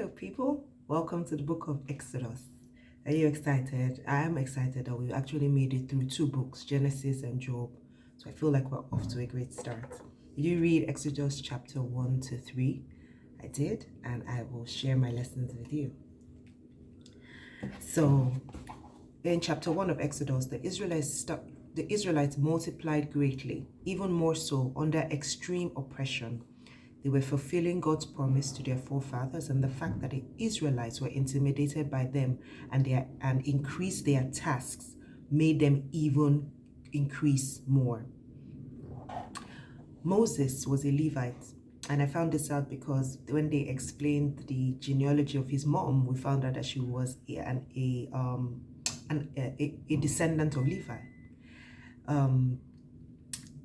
Hello, people. Welcome to the book of Exodus. Are you excited? I am excited that we actually made it through two books, Genesis and Job. So I feel like we're off to a great start. Did you read Exodus chapter 1 to 3? I did, and I will share my lessons with you. So, in chapter 1 of Exodus, the Israelites multiplied greatly, even more so under extreme oppression. They were fulfilling God's promise to their forefathers, and the fact that the Israelites were intimidated by them and increased their tasks made them even increase more. Moses was a Levite, and I found this out because when they explained the genealogy of his mom, we found out that she was a descendant of Levi.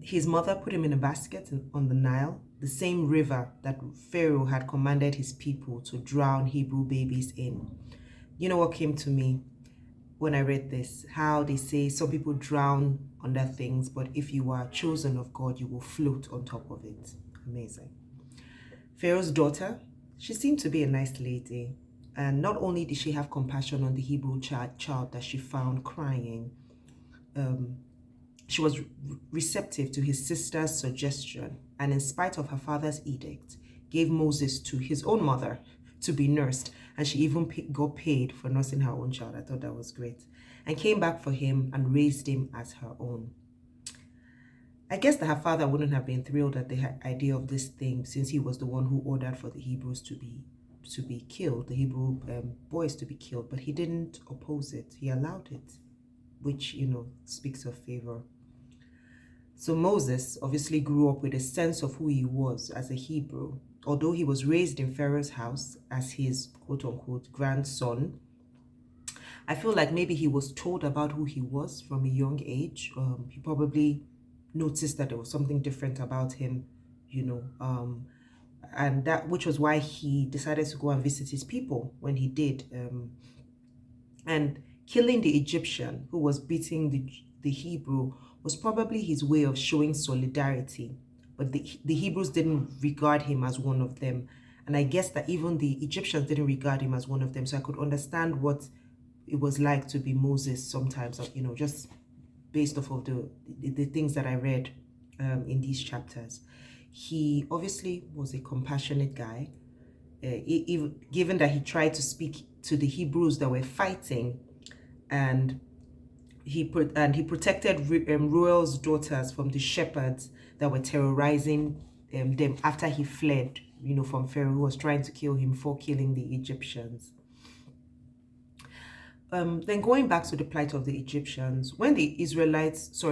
His mother put him in a basket on the Nile, the same river that Pharaoh had commanded his people to drown Hebrew babies in. You know what came to me when I read this? How they say some people drown under things, but if you are chosen of God, you will float on top of it. Amazing. Pharaoh's daughter, she seemed to be a nice lady. And not only did she have compassion on the Hebrew child that she found crying, she was receptive to his sister's suggestion, and in spite of her father's edict, gave Moses to his own mother to be nursed, and she even got paid for nursing her own child. I thought that was great. And came back for him and raised him as her own. I guess that her father wouldn't have been thrilled at the idea of this thing, since he was the one who ordered for the Hebrews to be killed, the Hebrew boys to be killed, but he didn't oppose it. He allowed it, which, speaks of favor. So Moses obviously grew up with a sense of who he was as a Hebrew. Although he was raised in Pharaoh's house as his quote-unquote grandson, I feel like maybe he was told about who he was from a young age. He probably noticed that there was something different about him, and that which was why he decided to go and visit his people when he did. And killing the Egyptian who was beating the Hebrew was probably his way of showing solidarity. But the Hebrews didn't regard him as one of them. And I guess that even the Egyptians didn't regard him as one of them. So I could understand what it was like to be Moses sometimes, just based off of the things that I read in these chapters. He obviously was a compassionate guy, given that he tried to speak to the Hebrews that were fighting, and he protected Ruel's daughters from the shepherds that were terrorizing them after he fled, from Pharaoh, who was trying to kill him for killing the Egyptians. Then going back to the plight of the Egyptians, when the Israelites,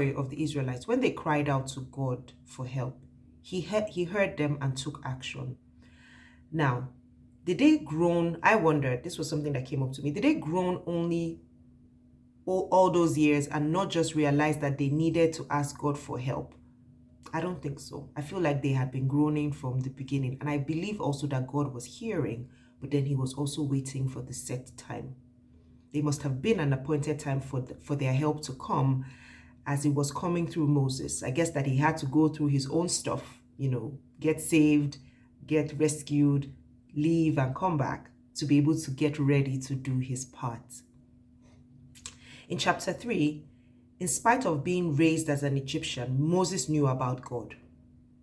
when they cried out to God for help, he heard them and took action. Now, did they groan? I wondered, this was something that came up to me. Did they groan only all those years and not just realize that they needed to ask God for help? I don't think so. I feel like they had been groaning from the beginning. And I believe also that God was hearing, but then he was also waiting for the set time. They must have been an appointed time for their help to come, as it was coming through Moses. I guess that he had to go through his own stuff, get saved, get rescued, leave and come back to be able to get ready to do his part. In chapter 3, in spite of being raised as an Egyptian, Moses knew about God.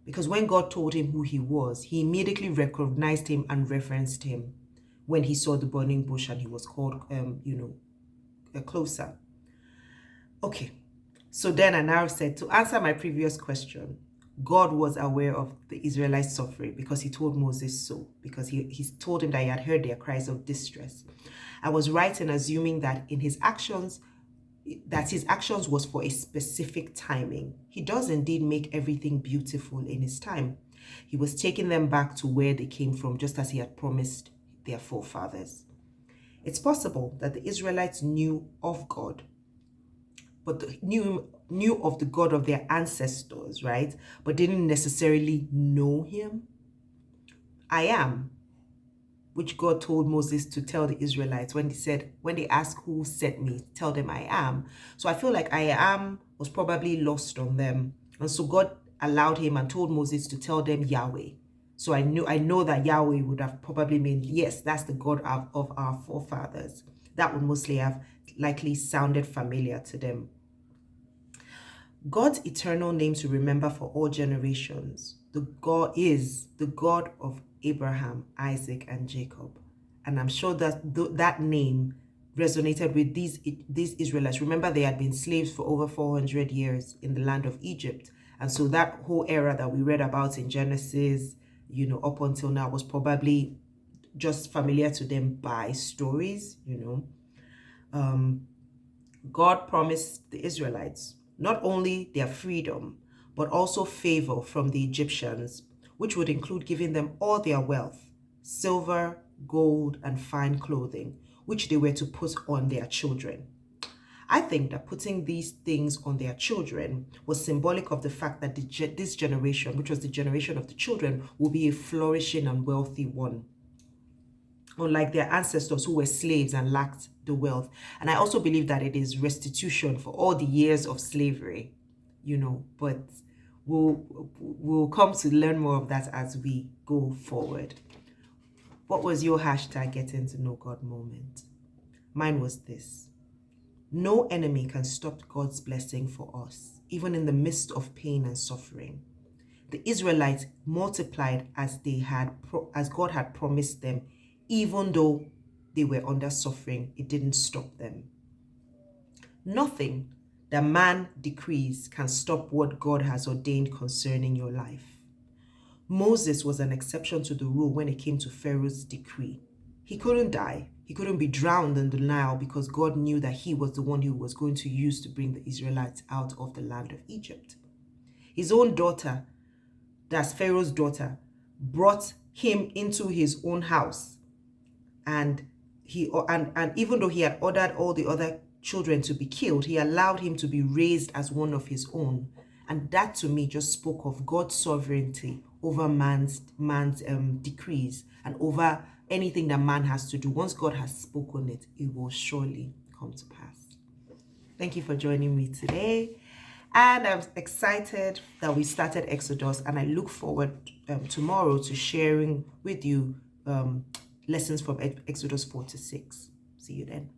Because when God told him who he was, he immediately recognized him and referenced him when he saw the burning bush and he was called, closer. Okay, so then I now said, to answer my previous question, God was aware of the Israelites' suffering because he told Moses so, because he told him that he had heard their cries of distress. I was right in assuming that his actions was for a specific timing. He does indeed make everything beautiful in his time. He was taking them back to where they came from, just as he had promised their forefathers. It's possible that the Israelites knew of God, but knew of the God of their ancestors, right? But didn't necessarily know him. I am, which God told Moses to tell the Israelites when they ask who sent me, tell them I am. So I feel like I am was probably lost on them. And so God allowed him and told Moses to tell them Yahweh. So I know that Yahweh would have probably meant, yes, that's the God of our forefathers. That would mostly have likely sounded familiar to them. God's eternal name to remember for all generations. The God is the God of Abraham, Isaac, and Jacob. And I'm sure that that name resonated with these Israelites. Remember, they had been slaves for over 400 years in the land of Egypt. And so that whole era that we read about in Genesis, up until now, was probably just familiar to them by stories, God promised the Israelites not only their freedom, but also favor from the Egyptians, which would include giving them all their wealth, silver, gold, and fine clothing, which they were to put on their children. I think that putting these things on their children was symbolic of the fact that this generation, which was the generation of the children, will be a flourishing and wealthy one, unlike their ancestors who were slaves and lacked the wealth. And I also believe that it is restitution for all the years of slavery, but we'll come to learn more of that as we go forward. What was your hashtag getting to know God moment? Mine was this: no enemy can stop God's blessing for us, even in the midst of pain and suffering. The Israelites multiplied as God had promised them. Even though they were under suffering, it didn't stop them. Nothing that man decrees can stop what God has ordained concerning your life. Moses was an exception to the rule when it came to Pharaoh's decree. He couldn't die. He couldn't be drowned in the Nile because God knew that he was the one who was going to use to bring the Israelites out of the land of Egypt. His own daughter, that's Pharaoh's daughter, brought him into his own house. And even though he had ordered all the other children to be killed, he allowed him to be raised as one of his own. And that to me just spoke of God's sovereignty over man's decrees and over anything that man has to do. Once God has spoken it, it will surely come to pass. Thank you for joining me today. And I'm excited that we started Exodus, and I look forward tomorrow to sharing with you lessons from Exodus 4 to 6. See you then.